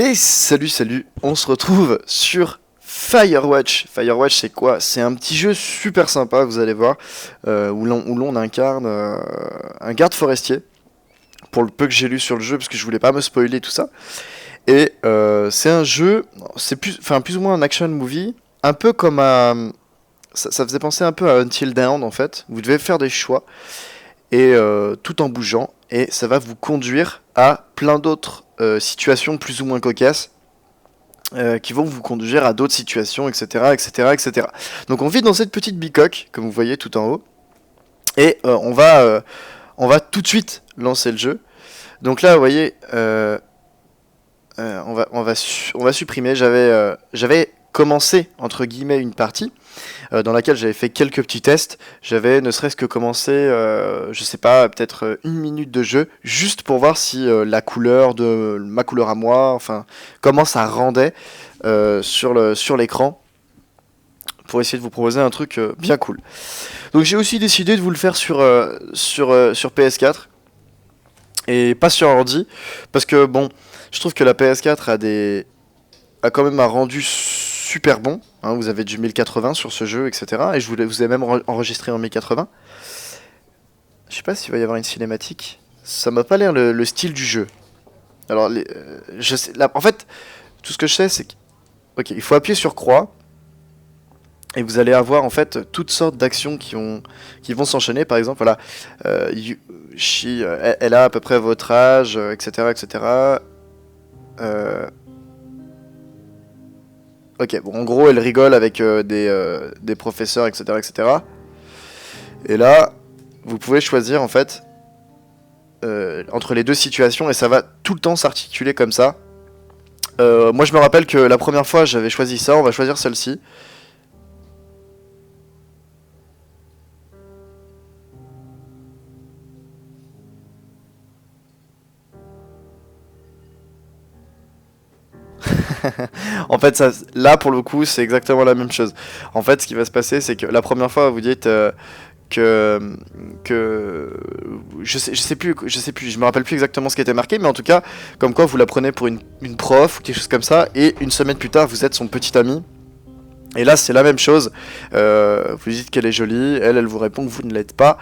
Et salut, on se retrouve sur Firewatch. Firewatch c'est quoi? C'est un petit jeu super sympa, vous allez voir, où l'on incarne un garde forestier, pour le peu que j'ai lu sur le jeu, parce que je voulais pas me spoiler tout ça. Et c'est un jeu, c'est plus ou moins un action movie, un peu comme ça faisait penser un peu à Until Dawn en fait. Vous devez faire des choix, et tout en bougeant, et ça va vous conduire à plein d'autres situations plus ou moins cocasses qui vont vous conduire à d'autres situations, etc., etc., etc. Donc on vit dans cette petite bicoque, comme vous voyez tout en haut, et on va tout de suite lancer le jeu. Donc là, vous voyez, on va supprimer. J'avais commencé entre guillemets une partie dans laquelle j'avais fait quelques petits tests. J'avais ne serait-ce que commencé, je sais pas, peut-être une minute de jeu, juste pour voir si la couleur de ma couleur à moi, enfin, comment ça rendait sur l'écran, pour essayer de vous proposer un truc bien cool. Donc j'ai aussi décidé de vous le faire sur PS4 et pas sur ordi, parce que bon, je trouve que la PS4 a quand même un rendu super bon. Hein, vous avez du 1080 sur ce jeu, etc. Et vous avez même enregistré en 1080. Je sais pas s'il va y avoir une cinématique. Ça m'a pas l'air le style du jeu. Alors, je sais, là, en fait, tout ce que je sais, c'est que, ok, il faut appuyer sur croix. Et vous allez avoir en fait toutes sortes d'actions qui vont s'enchaîner. Par exemple, voilà, elle a à peu près votre âge, etc., etc. Euh, ok, bon, en gros, elle rigole avec des professeurs, etc., etc. Et là, vous pouvez choisir en fait entre les deux situations et ça va tout le temps s'articuler comme ça. Moi, je me rappelle que la première fois, j'avais choisi ça. On va choisir celle-ci. En fait, ça, là, pour le coup, c'est exactement la même chose. En fait, ce qui va se passer, c'est que la première fois, vous dites que je sais plus, je me rappelle plus exactement ce qui était marqué, mais en tout cas, comme quoi vous la prenez pour une prof ou quelque chose comme ça, et une semaine plus tard, vous êtes son petit ami. Et là, c'est la même chose. Vous dites qu'elle est jolie, elle vous répond que vous ne l'êtes pas,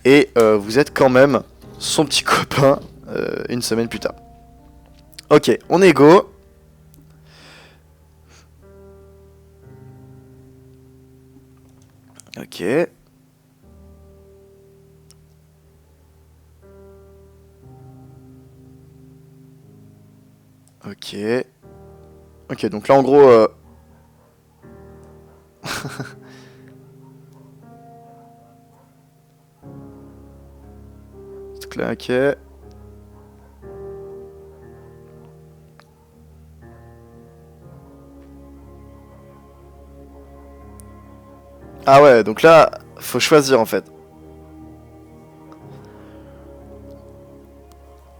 et vous êtes quand même son petit copain une semaine plus tard. Ok, on est go. Ok. Ok. Ok, donc là en gros... donc là, ok. Ah ouais, donc là, faut choisir en fait.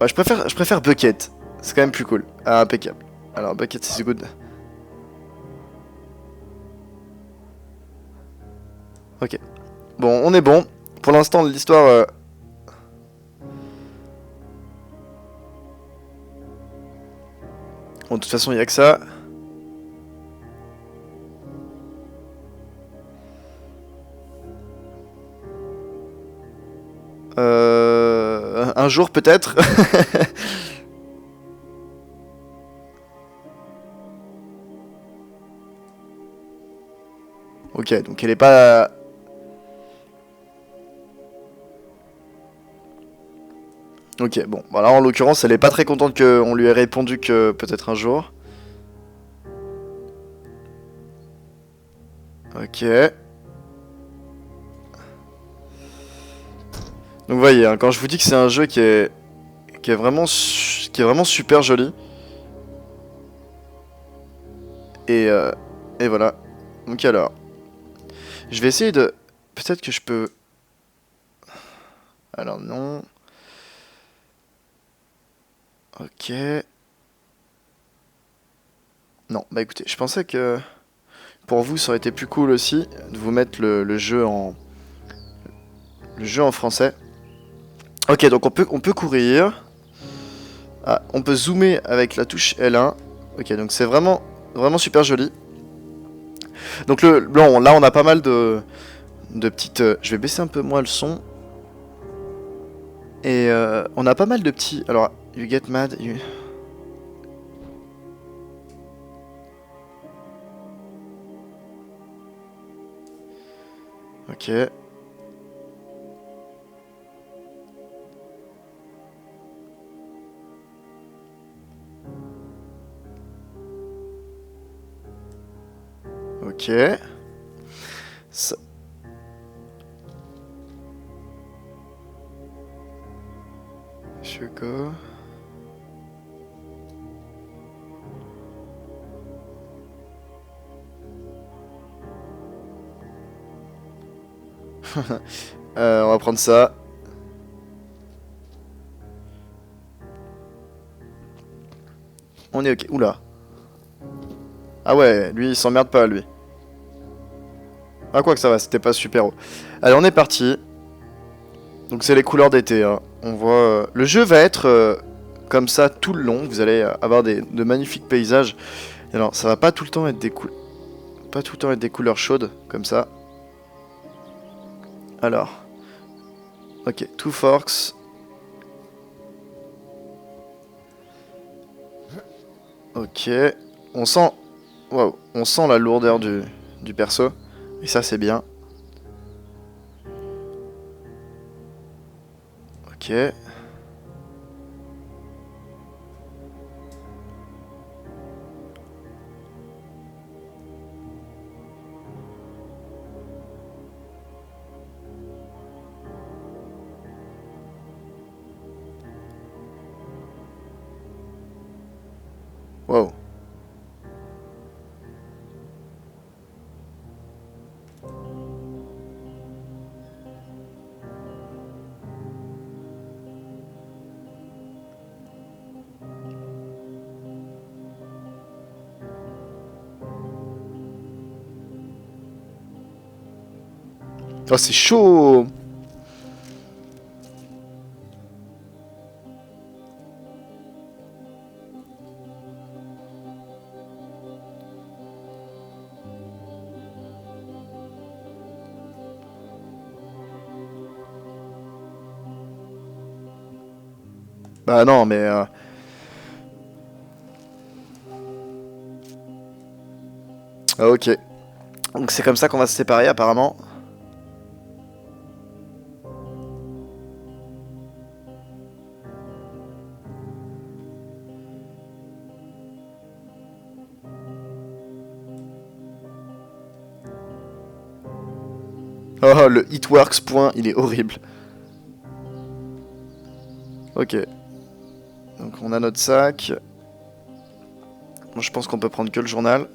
Ouais, je préfère Bucket. C'est quand même plus cool. Ah, impeccable. Alors, Bucket, c'est good. Ok. Bon, on est bon. Pour l'instant, l'histoire... Bon, de toute façon, il n'y a que ça. Un jour, peut-être. Ok, donc elle est pas... Ok, bon. Voilà, en l'occurrence, elle est pas très contente qu'on lui ait répondu que peut-être un jour. Ok. Donc, vous voyez, hein, quand je vous dis que c'est un jeu qui est vraiment super joli. Et, euh, et voilà. Donc alors, je vais essayer de... Peut-être que je peux... Alors non. Ok. Non, bah écoutez, je pensais que pour vous ça aurait été plus cool aussi de vous mettre le jeu en français. Ok, donc on peut courir. Ah, on peut zoomer avec la touche L1. Ok, donc c'est vraiment, vraiment super joli. Donc bon, là on a pas mal de petites... je vais baisser un peu moins le son. Et on a pas mal de petits... Alors, you get mad... Ok. Ok. Ça... Je go. On va prendre ça. On est ok. Oula. Ah ouais, lui il s'emmerde pas lui. Ah quoi que ça va, c'était pas super haut. Allez, on est parti. Donc c'est les couleurs d'été. Hein. On voit... le jeu va être comme ça tout le long. Vous allez avoir de magnifiques paysages. Et alors ça va pas tout le temps être pas tout le temps être des couleurs chaudes comme ça. Alors. Ok, Two Forks. Ok. On sent... Waouh, on sent la lourdeur du perso. Et ça c'est bien. Ok. Wow. Oh, c'est chaud! Bah non, mais... ok. Donc c'est comme ça qu'on va se séparer apparemment. Oh, le Hitworks point, il est horrible. Ok. Donc on a notre sac. Bon, je pense qu'on peut prendre que le journal.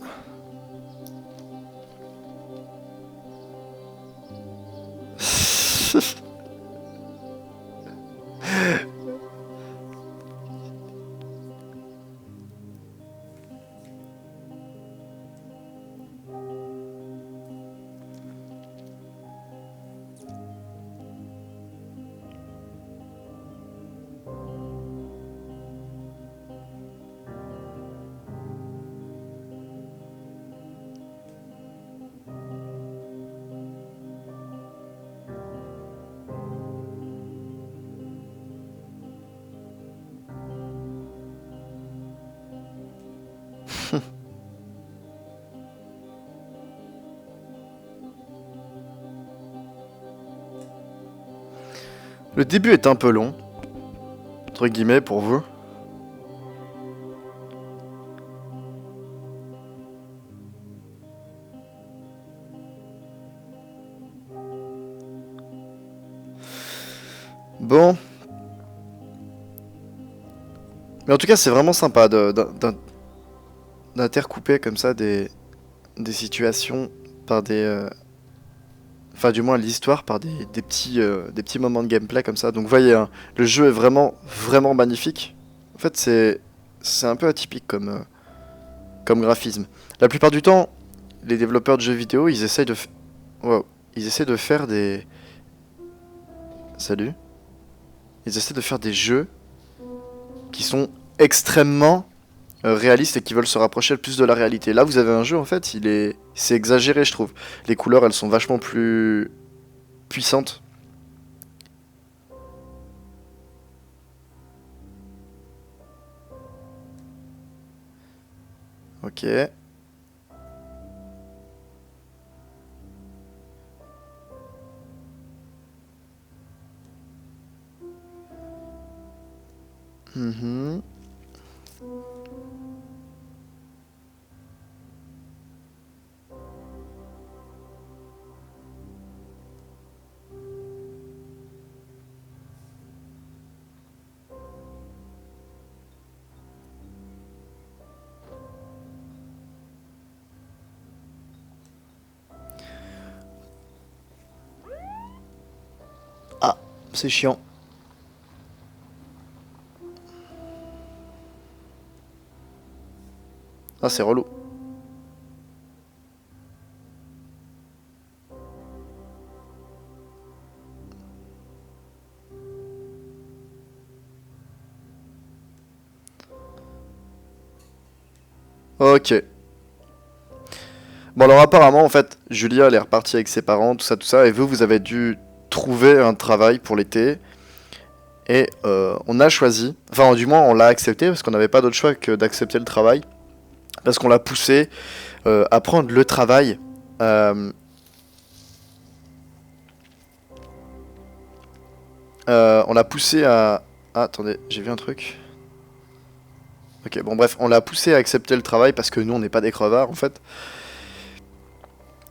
Le début est un peu long. Entre guillemets pour vous. Bon. Mais en tout cas c'est vraiment sympa d'intercouper comme ça des situations par des... Enfin du moins l'histoire par des petits moments de gameplay comme ça. Donc vous voyez, hein, le jeu est vraiment, vraiment magnifique. En fait c'est un peu atypique comme graphisme. La plupart du temps, les développeurs de jeux vidéo, ils essayent wow. Ils essaient de faire des... Salut. Ils essaient de faire des jeux qui sont extrêmement réalistes et qui veulent se rapprocher le plus de la réalité. Là, vous avez un jeu, en fait, c'est exagéré, je trouve. Les couleurs, elles sont vachement plus puissantes. Ok. Mhm. Ah, c'est chiant. Ah, c'est relou. Ok. Bon alors apparemment en fait Julia elle est repartie avec ses parents, tout ça, et vous avez dû trouver un travail pour l'été, et on a choisi, enfin du moins on l'a accepté parce qu'on n'avait pas d'autre choix que d'accepter le travail, parce qu'on l'a poussé à prendre le travail. euh, on l'a poussé à... Ah, attendez, j'ai vu un truc. Ok, bon bref, on l'a poussé à accepter le travail parce que nous on n'est pas des crevards en fait.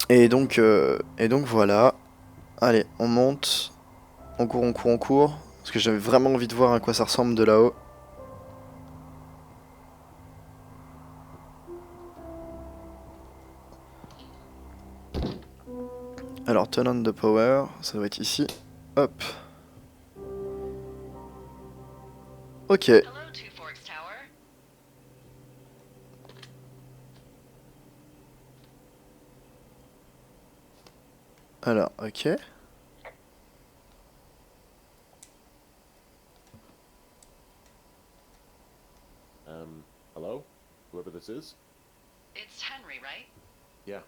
Et donc voilà. Allez, on monte. On court, on court, on court. Parce que j'avais vraiment envie de voir à quoi ça ressemble de là-haut. Alors, turn on the power. Ça doit être ici. Hop. Ok. Alors, ok. Hello? Whoever this is? It's Henry, right? Yeah.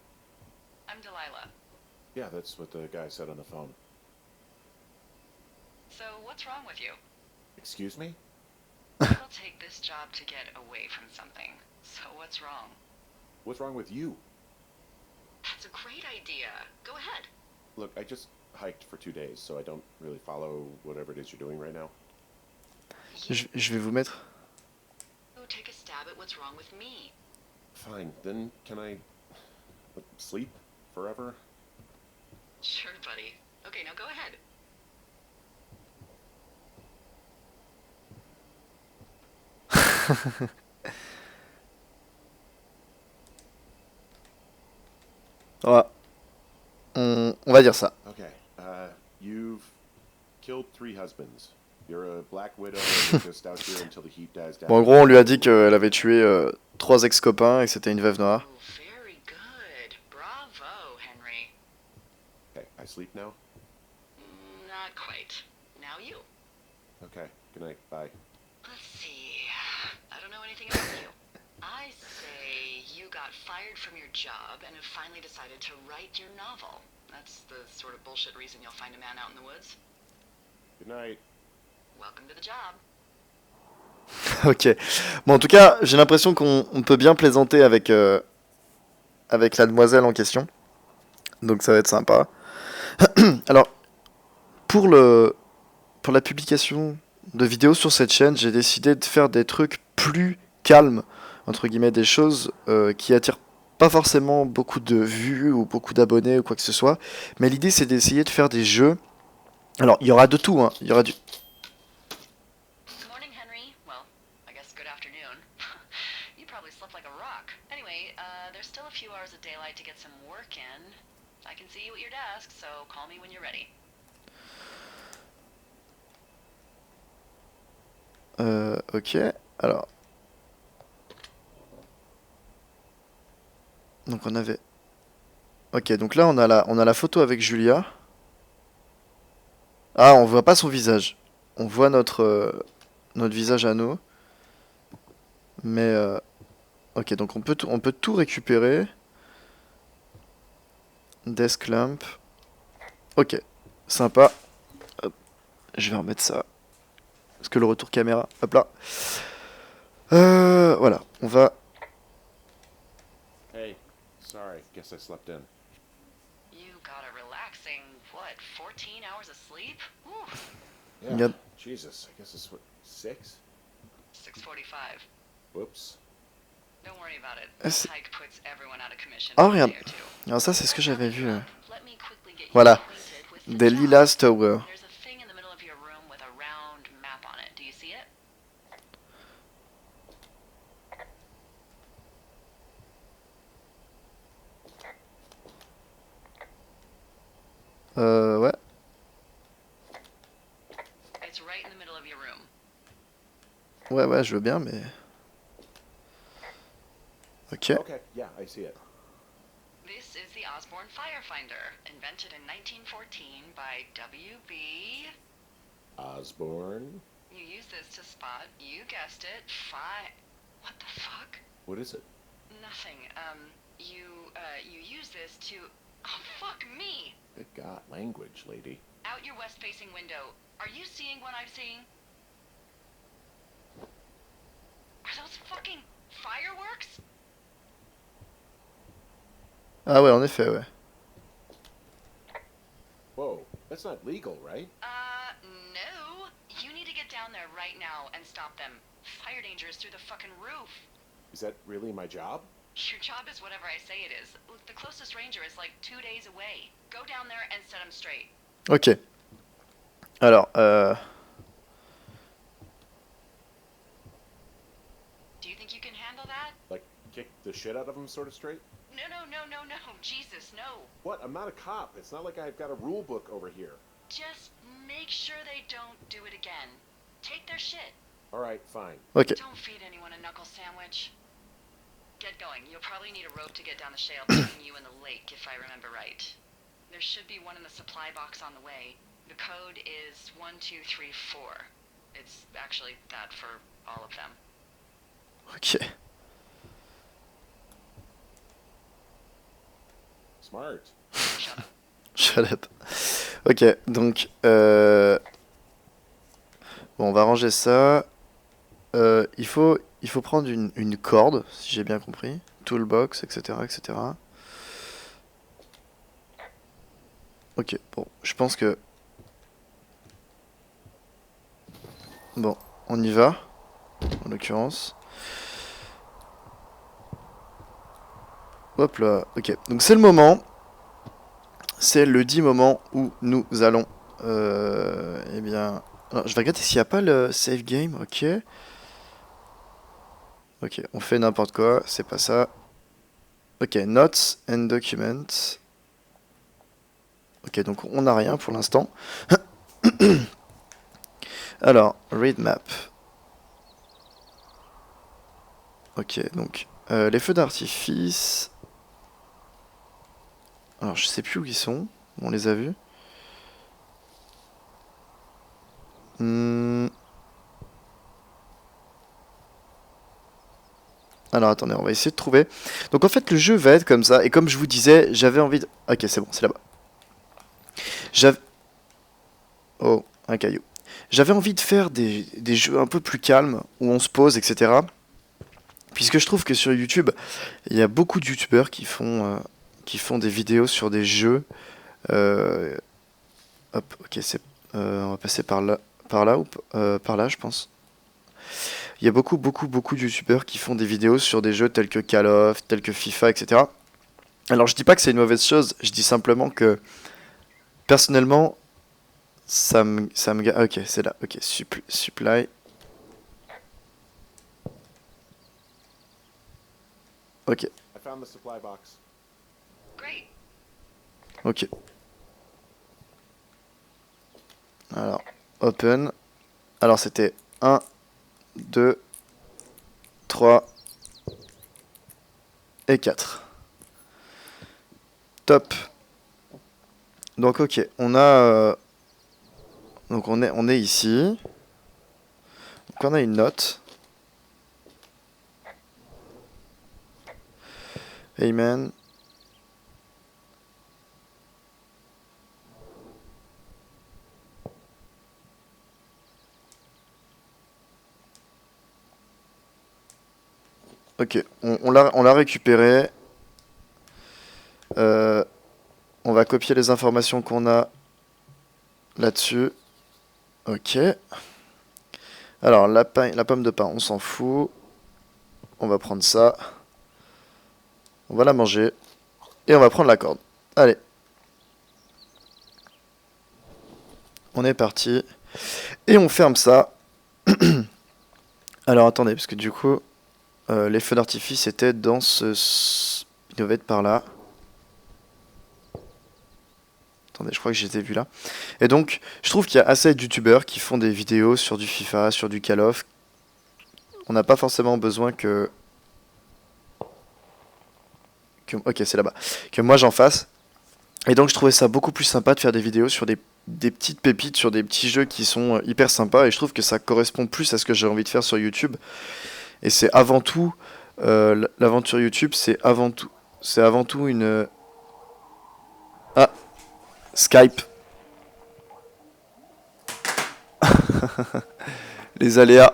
I'm Delilah. Yeah, that's what the guy said on the phone. So, what's wrong with you? Excuse me? It'll take this job to get away from something. So, what's wrong? What's wrong with you? That's a great idea. Go ahead. Look, I just hiked for 2 days, so I don't really follow whatever it is you're doing right now. Je vais vous mettre. Take a stab at what's wrong with me. Fine, then can I sleep forever? Sure, buddy. Okay, now go ahead. Voilà. On va dire ça. Okay, you've killed 3 husbands. You're a black widow and you're just out here until the heat dies down. Bon, en gros, on lui a dit qu'elle avait tué 3 ex-copains et que c'était une veuve noire. Oh, very good. Bravo, Henry. Okay, I sleep now? Not quite. Now you. Okay, good night, bye. Let's see. I don't know anything about you. I say you got fired from your job and have finally decided to write your novel. That's the sort of bullshit reason you'll find a man out in the woods. Good night. Welcome to the job. Ok. Bon, en tout cas, j'ai l'impression qu'on peut bien plaisanter avec la demoiselle en question. Donc ça va être sympa. Alors, pour pour la publication de vidéos sur cette chaîne, j'ai décidé de faire des trucs plus calmes, entre guillemets, des choses qui attirent pas forcément beaucoup de vues ou beaucoup d'abonnés ou quoi que ce soit. Mais l'idée, c'est d'essayer de faire des jeux. Alors, il y aura de tout, hein. Il y aura du... Good morning, Henry. Well, I guess good afternoon. You probably slept like a rock. Anyway, there's still a few hours of daylight to get some work in. I can see you at your desk, so call me when you're ready. Ok, alors... Donc on avait... Ok, donc là on a la photo avec Julia. Ah, on voit pas son visage. On voit notre visage à nous. Mais Ok, donc on peut tout récupérer. Desk lamp. Ok, sympa. Hop, je vais remettre ça. Parce que le retour caméra, hop là. Voilà, on va... Hey, sorry. Guess I slept in. You got a relaxing, what, 14 hours of sleep? Whew, Yeah. Yep. Jesus. I guess it's what, 6? 6:45. Whoops. Don't worry about it. Ah, c'est- Hike puts everyone out of commission Ah, for a regarde. day or two. Alors ça, c'est ce que j'avais vu. Let me quickly get you Voilà. acquainted with the Des job. Lilas Tower. There's a thing in the middle of your room with a round map on it. Do you see it? Ouais. It's right in the middle of your room. Ouais, je veux bien, mais... Ok. Okay. Yeah, I see it. This is the Osborne Firefinder, invented in 1914 by W.B. Osborne. You use this to spot, you guessed it, What the fuck? What is it? Nothing. You use this to... Oh, fuck me! Good God, language, lady. Out your west-facing window. Are you seeing what I'm seeing? Are those fucking fireworks? Ah ouais, en effet, ouais. Whoa, that's not legal, right? No. You need to get down there right now and stop them. Fire danger is through the fucking roof. Is that really my job? Your job is whatever I say it is. Look, the closest ranger is like 2 days away. Go down there and set him straight. Ok. Alors, Do you think you can handle that? Like, kick the shit out of him sort of straight? No. Jesus, no. What? I'm not a cop. It's not like I've got a rule book over here. Just make sure they don't do it again. Take their shit. Alright, fine. ok. Don't feed anyone a knuckle sandwich. Get going. You'll probably need a rope to get down the shale between you and the lake, if I remember right. There should be one in the supply box on the way. The code is 1234. It's actually that for all of them. Ok. Smart. Shut up. Shut up. Ok, donc... Bon, on va ranger ça. Il faut prendre une corde, si j'ai bien compris. Toolbox, etc., etc. Ok, bon, je pense que... Bon, on y va, en l'occurrence. Hop là, ok. Donc c'est le moment. C'est le dit moment où nous allons... eh bien... Alors, je vais regarder s'il n'y a pas le save game, ok. Ok, on fait n'importe quoi, c'est pas ça. Ok, notes and documents. Ok, donc on n'a rien pour l'instant. Alors, read map. Ok, donc les feux d'artifice. Alors, je sais plus où ils sont. On les a vus. Alors attendez, on va essayer de trouver. Donc en fait le jeu va être comme ça. Et comme je vous disais, j'avais envie de... Ok, c'est bon, c'est là-bas. J'avais... Oh, un caillou. J'avais envie de faire des jeux un peu plus calmes, où on se pose, etc. Puisque je trouve que sur YouTube, il y a beaucoup de youtubeurs qui font des vidéos sur des jeux. Hop, ok, on va passer par là ou par là, je pense. Il y a beaucoup de youtubeurs qui font des vidéos sur des jeux tels que Call of, tels que FIFA, etc. Alors je dis pas que c'est une mauvaise chose, je dis simplement que personnellement, ok, c'est là, ok, supply. Ok, I found the supply box. Great. ok. Alors, open. Alors c'était 1, 2, 3 et 4. Top. Donc ok, on a... donc on est ici. Donc on a une note. Amen. Ok, on l'a récupéré. On va copier les informations qu'on a là-dessus. Ok. Alors, la pomme de pain, on s'en fout. On va prendre ça. On va la manger. Et on va prendre la corde. Allez. On est parti. Et on ferme ça. Alors, attendez, parce que du coup, les feux d'artifice étaient dans il devait être par là. Attendez, je crois que je les ai vus là. Et donc, je trouve qu'il y a assez de youtubeurs qui font des vidéos sur du FIFA, sur du Call of. On n'a pas forcément besoin ok, c'est là-bas. Que moi j'en fasse. Et donc, je trouvais ça beaucoup plus sympa de faire des vidéos sur des petites pépites, sur des petits jeux qui sont hyper sympas. Et je trouve que ça correspond plus à ce que j'ai envie de faire sur YouTube. Et c'est avant tout... l'aventure YouTube, c'est avant tout une... Ah, Skype. Les aléas.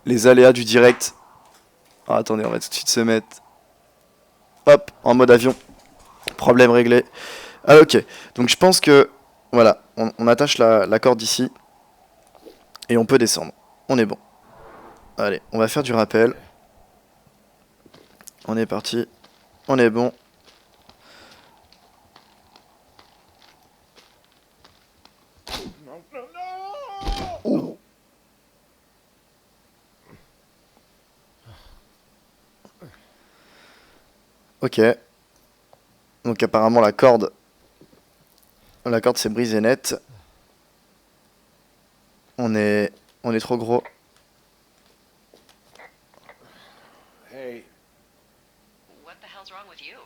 Les aléas du direct. Ah, attendez, on va tout de suite se mettre... Hop, en mode avion. Problème réglé. Ah, ok. Donc je pense que... Voilà, on attache la corde ici. Et on peut descendre. On est bon. Allez, on va faire du rappel. On est parti. On est bon. Ouh. Ok. Donc apparemment la corde s'est brisée net. On est trop gros. Hey, What the hell's wrong with you?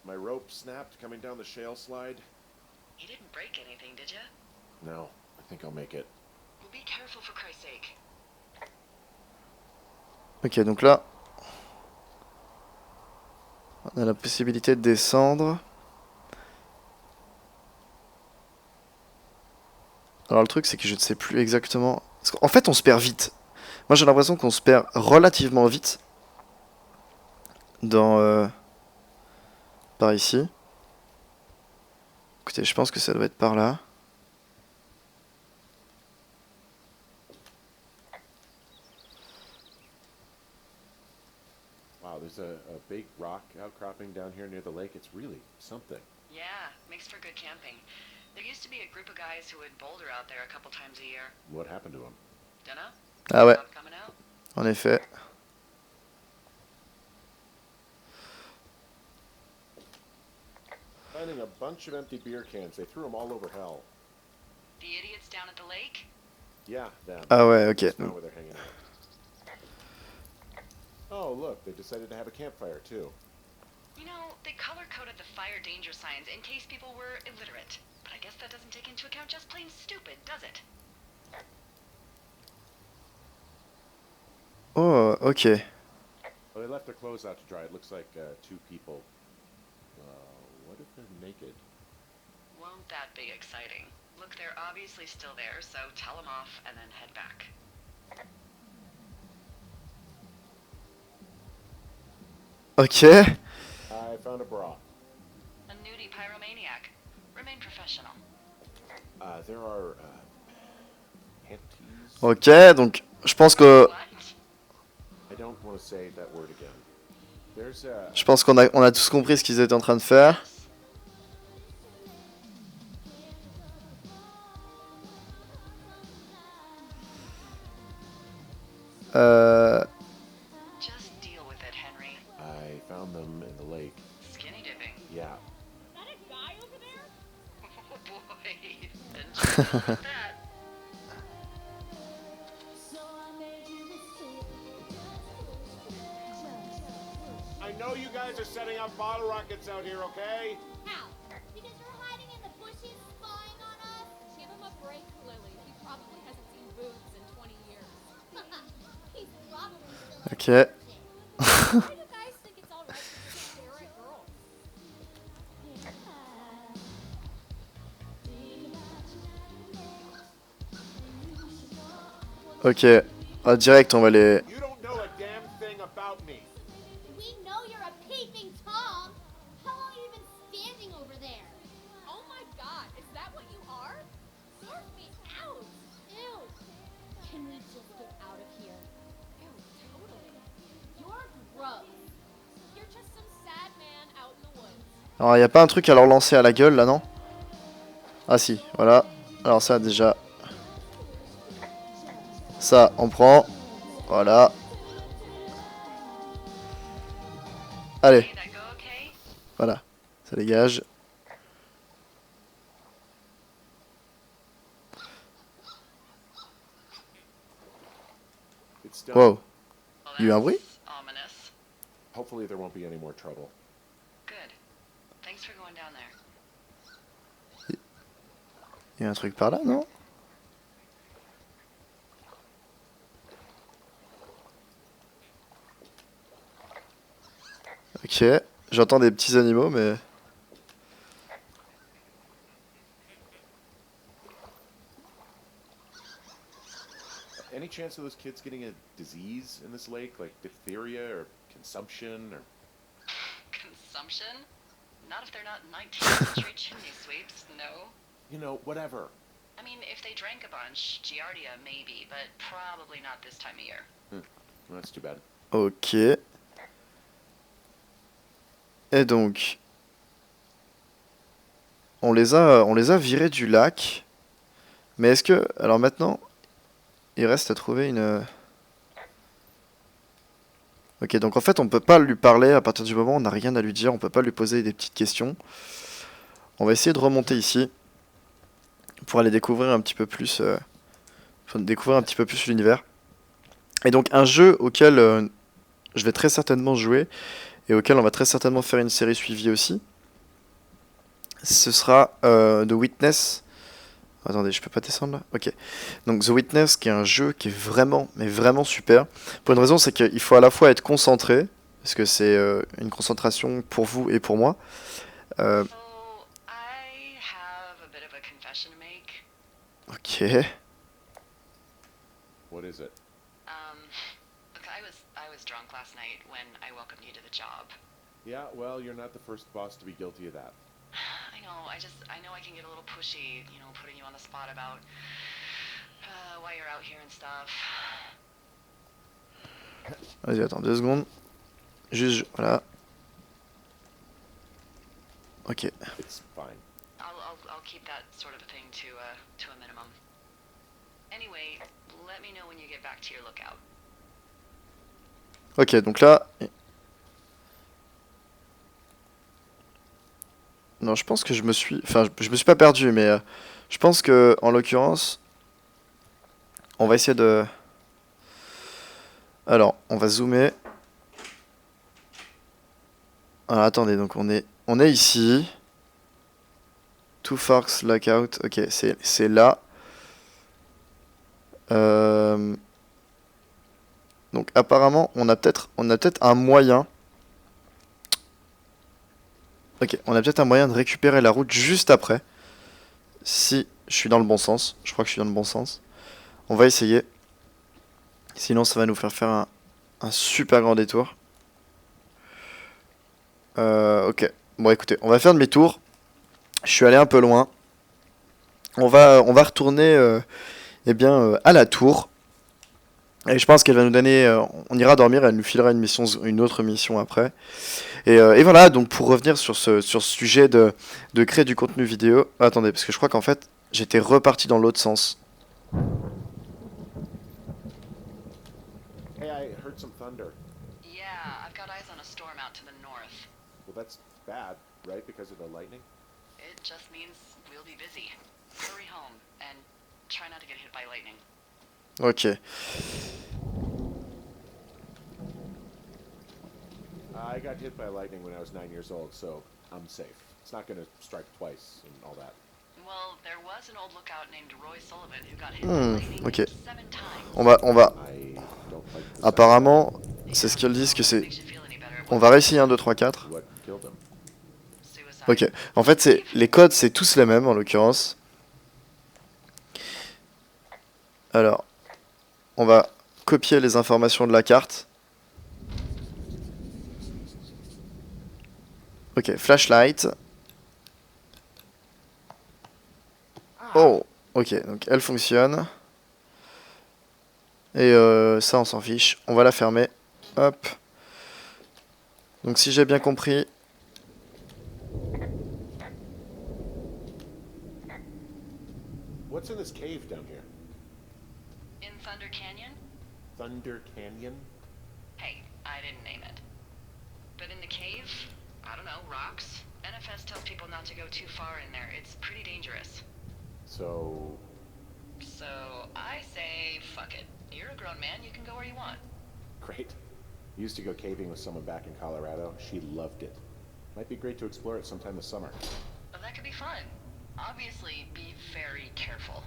my rope snapped coming down the shale slide. You didn't break anything, did you? No, I think I'll make it. Well, be careful for Christ's sake. Ok, donc là, on a la possibilité de descendre. Alors le truc, c'est que je ne sais plus exactement... Parce qu'en fait, on se perd vite. Moi, j'ai l'impression qu'on se perd relativement vite. Par ici. Écoutez, je pense que ça doit être par là. Wow, there's a big rock outcropping down here near the lake. It's really something. Yeah, makes for good camping. There used to be a group of guys who would boulder out there a couple times a year. What happened to him? Dunno? Ah ouais, Not coming out? en effet. Finding a bunch of empty beer cans. They threw them all over hell. The idiots down at the lake? Yeah, them. Ah ouais, ok. That's not where they're hanging out. Oh, look, they decided to have a campfire, too. You know, they color-coded the fire danger signs in case people were illiterate. But I guess that doesn't take into account just plain stupid, does it? Oh, ok. Well, they left their clothes out to dry. It looks like two people. What if they're naked? Won't that be exciting? Look, they're obviously still there, so tell them off and then head back. Ok. I found a bra. A nudie pyromaniac. Remain professional. There are panties. Ok, donc je pense que... What? I don't want to say that word again. There's a... Je pense qu'on a tous compris ce qu'ils étaient en train de faire. Yes. Just deal with it, Henry. I found them in the lake. Skinny dipping. Yeah. Is that a guy over there? Oh boy. Didn't you know about that? I know you guys are setting up bottle rockets out here, okay? How? Because you're hiding in the bushes spying on us? Give him a break, Lily. He probably hasn't seen boobs in 20 years. He's probably still Ok. Why do you guys think it's alright Ok. Ah, direct, on va les... You don't know a damn thing about me. We know you're a peeping Tom. How long have you been standing over there? Oh my god, is that what you are? Sort me out. Ew. Can we just get out of here? Ew, totally. You're gross. You're just some sad man out in the woods. Alors, y a pas un truc à leur lancer à la gueule, là, non? Ah si, voilà. Alors ça, déjà... Ça, on prend. Voilà. Allez, Hey, that go okay? voilà. Ça dégage. It's done. Wow. Well, Il y a eu un bruit? that's ominous. Hopefully there won't be any more trouble. Good. Thanks for going down there. Il y a un truc par là, non? Ok. J'entends des petits animaux, mais... Any chance of those kids getting a disease in this lake, like diphtheria or consumption or... Consumption? Not if they're not 19th century chimney sweeps, no. You know, whatever. I mean, if they drank a bunch, Giardia maybe, but probably not this time of year. Well, that's too bad. Ok. Et donc... on les a virés du lac. Mais est-ce que... alors maintenant... il reste à trouver une... Ok, donc en fait on peut pas lui parler à partir du moment où on n'a rien à lui dire, on peut pas lui poser des petites questions. On va essayer de remonter ici pour aller découvrir un petit peu plus, découvrir un petit peu plus l'univers. Et donc un jeu auquel je vais très certainement jouer et auquel on va très certainement faire une série suivie aussi, ce sera The Witness. Attendez, je peux pas descendre là? Ok. Donc The Witness, qui est un jeu qui est vraiment, mais vraiment super. Pour une raison, c'est qu'il faut à la fois être concentré, parce que c'est une concentration pour vous et pour moi. So, I have a bit of a confession to make. Ok. What is it? Look, I was drunk last night when I welcomed you to the job. Yeah, well, you're not the first boss to be guilty of that. I know, I know I can get a little pushy, you know, putting you on the spot about why you're out here and stuff. Vas-y, attends 2 secondes. Juste, voilà. Ok. It's fine. I'll keep that sort of a thing to a minimum. Anyway, let me know when you get back to your lookout. Ok, donc là... non, je pense que je me suis... enfin, je me suis pas perdu, mais je pense que, en l'occurrence, on va essayer de... alors, on va zoomer. Alors, attendez, donc on est ici. Two Forks Lockout, ok, c'est là. Donc, apparemment, on a peut-être un moyen... ok, on a peut-être un moyen de récupérer la route juste après. Si je suis dans le bon sens. Je crois que je suis dans le bon sens. On va essayer. Sinon, ça va nous faire un super grand détour. Ok. Bon, écoutez, on va faire demi-tour. Je suis allé un peu loin. On va retourner eh bien, à la tour. Et je pense qu'elle va nous donner... on ira dormir, elle nous filera une autre mission après. Et voilà, donc pour revenir sur ce sujet de créer du contenu vidéo... attendez, parce que je crois qu'en fait, j'étais reparti dans l'autre sens. Hey, I heard some thunder. Yeah, I've got eyes on a storm out to the north. Well, that's bad, right? Because of the lightning? It just means we'll be busy. Hurry home and try not to get hit by lightning. Ok. I got hit by lightning when I was 9 years old, so I'm safe. It's not going to strike twice and all that. Well, there was an old lookout named Roy Sullivan who got hit by lightning ok. 7 times. On va... I don't like the sound apparemment, c'est ce qu'ils disent que c'est... Makes you feel any better. on va réessayer 1, 2, 3, 4. of what killed him. Suicide. Ok. En fait, les codes, c'est tous les mêmes, en l'occurrence. Alors... on va copier les informations de la carte. Ok, flashlight. Oh, ok, donc elle fonctionne. Et ça, on s'en fiche. On va la fermer. Hop. Donc si j'ai bien compris... What's in this cave down here? In Thunder Canyon? Thunder Canyon? Hey, I didn't name it. But in the cave, I don't know, rocks? NFS tells people not to go too far in there. It's pretty dangerous. So, So, I say, fuck it. You're a grown man, you can go where you want. great. Used to go caving with someone back in Colorado. She loved it. Might be great to explore it sometime this summer. Well, that could be fun. Obviously, be very careful.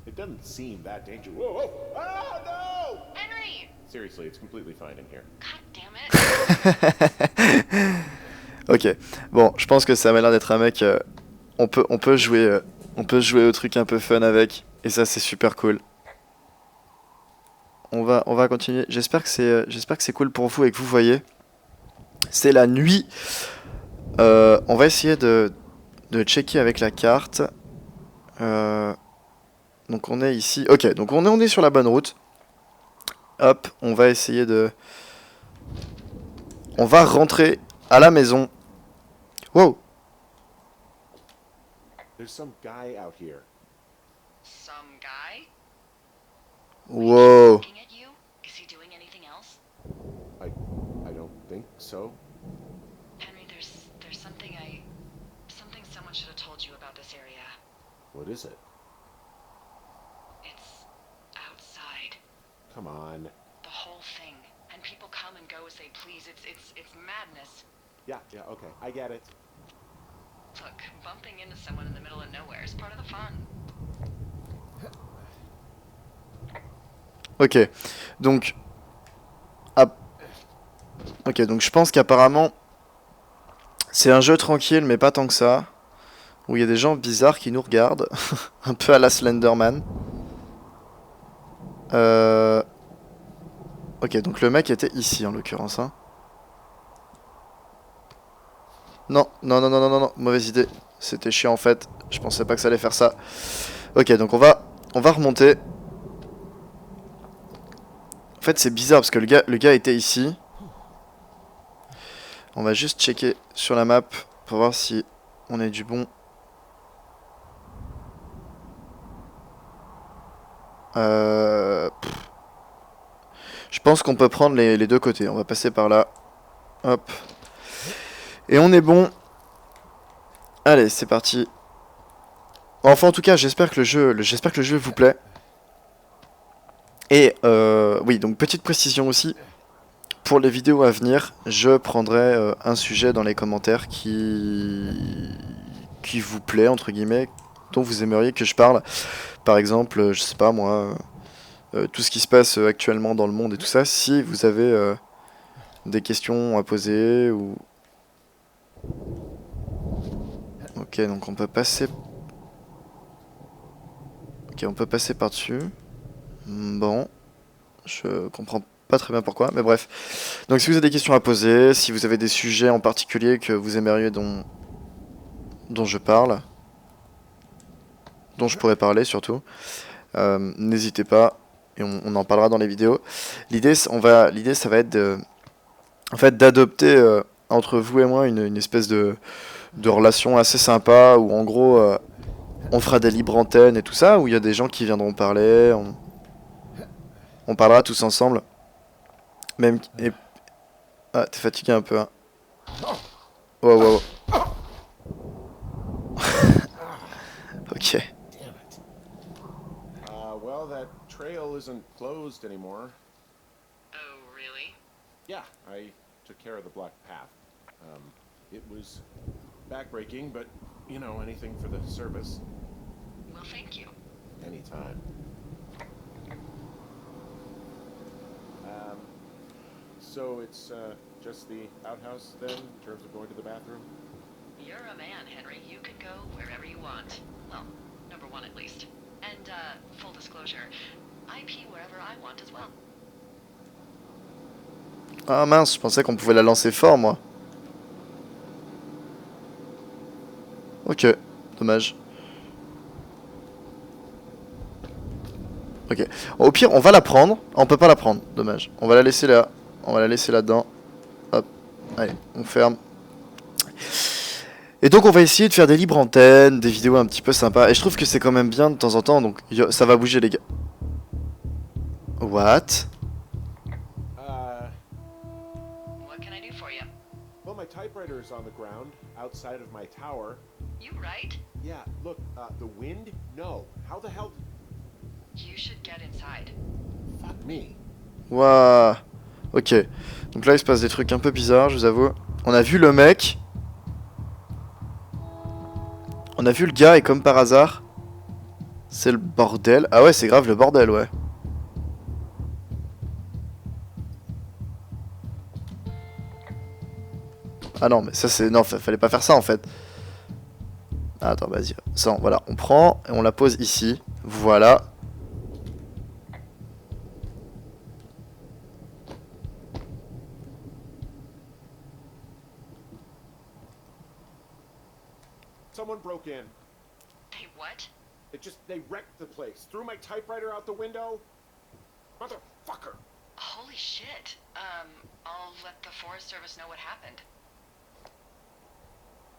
It doesn't seem that dangerous. Whoa, whoa! Ah, no! Henry! Seriously, it's completely fine in here. God damn it. Ok, bon, je pense que ça m'a l'air d'être un mec... on peut jouer au truc un peu fun avec. Et ça, c'est super cool. On va continuer. J'espère que c'est cool pour vous et que vous voyez. C'est la nuit. On va essayer de checker avec la carte. Donc on est ici. Ok, donc on est sur la bonne route. Hop, on va essayer de... On va rentrer à la maison. Wow. There's some guy out here. Some guy? Wow. Looking at you? Is he doing anything else? I don't think so. Henry, there's something someone should have told you about this area. What is it? It's outside. Come on. The whole thing. And people come and go as they please. It's madness. Yeah, okay. I get it. Look, bumping into someone in the middle of nowhere is part of the fun. Ok, donc... Ok, donc je pense qu'apparemment... C'est un jeu tranquille, mais pas tant que ça. Où il y a des gens bizarres qui nous regardent. Un peu à la Slenderman. Ok, donc le mec était ici en l'occurrence. Hein. Non, mauvaise idée. C'était chiant en fait. Je pensais pas que ça allait faire ça. Ok, donc on va remonter. En fait, c'est bizarre parce que le gars était ici. On va juste checker sur la map pour voir si on est du bon. Je pense qu'on peut prendre les deux côtés. On va passer par là. Hop. Et on est bon. Allez, c'est parti. Enfin, en tout cas, j'espère que le jeu vous plaît. Et oui, donc petite précision aussi. Pour les vidéos à venir, je prendrai un sujet dans les commentaires qui vous plaît, entre guillemets, dont vous aimeriez que je parle. Par exemple, je sais pas moi, tout ce qui se passe actuellement dans le monde et tout ça. Si vous avez des questions à poser ou... Ok, donc on peut passer... Ok, on peut passer par-dessus. Bon, je comprends pas très bien pourquoi, mais bref. Donc si vous avez des questions à poser, si vous avez des sujets en particulier que vous aimeriez dont je parle, dont je pourrais parler surtout, n'hésitez pas et on en parlera dans les vidéos. L'idée ça va être en fait d'adopter entre vous et moi une espèce de relation assez sympa où en gros on fera des libres antennes et tout ça, où il y a des gens qui viendront parler, on parlera tous ensemble. Même et... Ah, t'es fatigué un peu, hein. Wow. Ok. Damn it. Well, that trail isn't closed anymore. Oh, really? Yeah, I took care of the blocked path. It was backbreaking, but, you know, anything for the service. Well, thank you. Anytime. So it's just the outhouse then, in terms of going to the bathroom? You're a man, Henry. You can go wherever you want. Well, number one at least. And, full disclosure, I pee wherever I want as well. Ah mince, je pensais qu'on pouvait la lancer fort, moi. Ok, dommage. Ok. Au pire, on va la prendre. On peut pas la prendre, dommage. On va la laisser là. On va la laisser là-dedans. Hop. Allez, on ferme. Et donc on va essayer de faire des libres antennes, des vidéos un petit peu sympas. Et je trouve que c'est quand même bien de temps en temps. Donc ça va bouger les gars. What? What can I do for you? Well, my typewriter is on the ground outside of my tower. You right? Yeah, look, the wind? No. How the hell? You should get inside. Fuck me. Waouh. Ok. Donc là il se passe des trucs un peu bizarres, je vous avoue. On a vu le mec. On a vu le gars et comme par hasard, c'est le bordel. Ah ouais, c'est grave le bordel, ouais. Ah non, mais ça c'est... Non, fallait pas faire ça en fait. Ah, attends, vas-y. Ça, voilà, on prend et on la pose ici. Voilà. Someone broke in. Hey, what? They wrecked the place. Threw my typewriter out the window. Motherfucker. Holy shit. I'll let the Forest Service know what happened.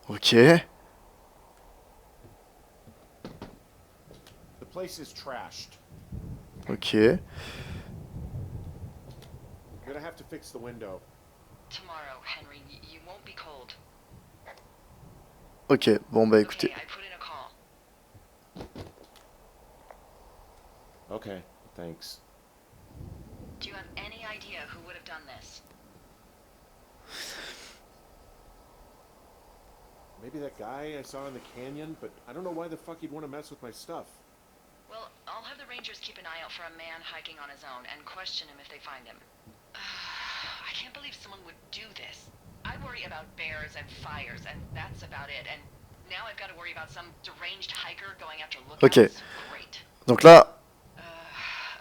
Ok. The place is trashed. Ok. I'm gonna have to fix the window. Tomorrow, Henry, you won't be cold. Ok, bon bah écoutez. Okay, I put in a call. Okay, thanks. Do you have any idea who would have done this? Maybe that guy I saw in the canyon, but I don't know why the fuck he'd want to mess with my stuff. Well, I'll have the Rangers keep an eye out for a man hiking on his own and question him if they find him. I can't believe someone would do this. I worry about bears and fires, and that's about it. And now I've got to worry about some deranged hiker going after lookouts. Ok. Great. Donc là,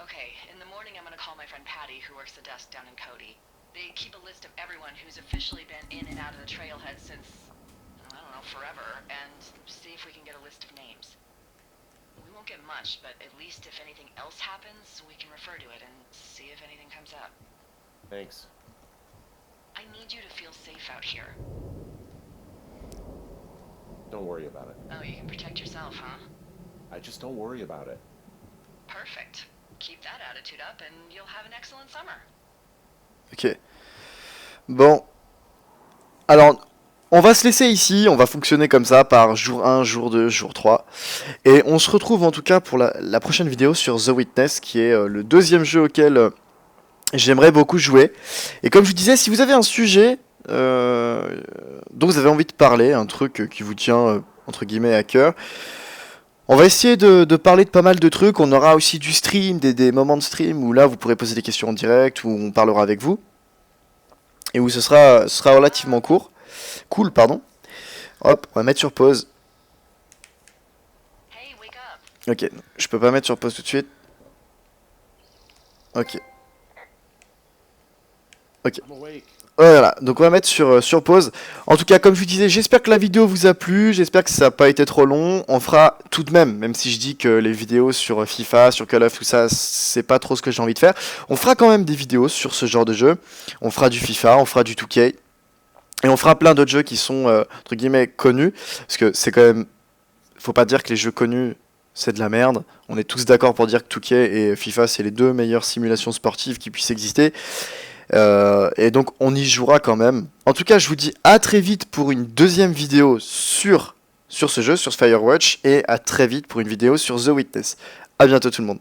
Okay, in the morning I'm going to call my friend Patty, who works the desk down in Cody. They keep a list of everyone who's officially been in and out of the trailhead since, I don't know, forever, and see if we can get a list of names. We won't get much, but at least if anything else happens, we can refer to it and see if anything comes up. Thanks. I need you to feel safe out here. Don't worry about it. Oh, you can protect yourself, huh? I just don't worry about it. Perfect. Keep that attitude up and you'll have an excellent summer. ok. Bon. Alors, on va se laisser ici, on va fonctionner comme ça par jour 1, jour 2, jour 3. Et on se retrouve en tout cas pour la prochaine vidéo sur The Witness, qui est le deuxième jeu auquel j'aimerais beaucoup jouer. Et comme je vous disais, si vous avez un sujet dont vous avez envie de parler, un truc qui vous tient entre guillemets à cœur, on va essayer de parler de pas mal de trucs. On aura aussi du stream, des moments de stream où là vous pourrez poser des questions en direct, où on parlera avec vous. Et où ce sera relativement cool, pardon. Hop, on va mettre sur pause. Hey, wake up. Ok, je peux pas mettre sur pause tout de suite. Ok. Ok. I'm awake. Voilà, donc on va mettre sur pause. En tout cas, comme je vous disais, j'espère que la vidéo vous a plu, j'espère que ça n'a pas été trop long. On fera tout de même si je dis que les vidéos sur FIFA, sur Call of, tout ça, c'est pas trop ce que j'ai envie de faire. On fera quand même des vidéos sur ce genre de jeu. On fera du FIFA, on fera du 2K. Et on fera plein d'autres jeux qui sont, entre guillemets, connus. Parce que c'est quand même... Faut pas dire que les jeux connus, c'est de la merde. On est tous d'accord pour dire que 2K et FIFA, c'est les deux meilleures simulations sportives qui puissent exister. Et donc on y jouera quand même. En tout cas, je vous dis à très vite pour une deuxième vidéo sur ce jeu, sur Firewatch, et à très vite pour une vidéo sur The Witness. A bientôt tout le monde.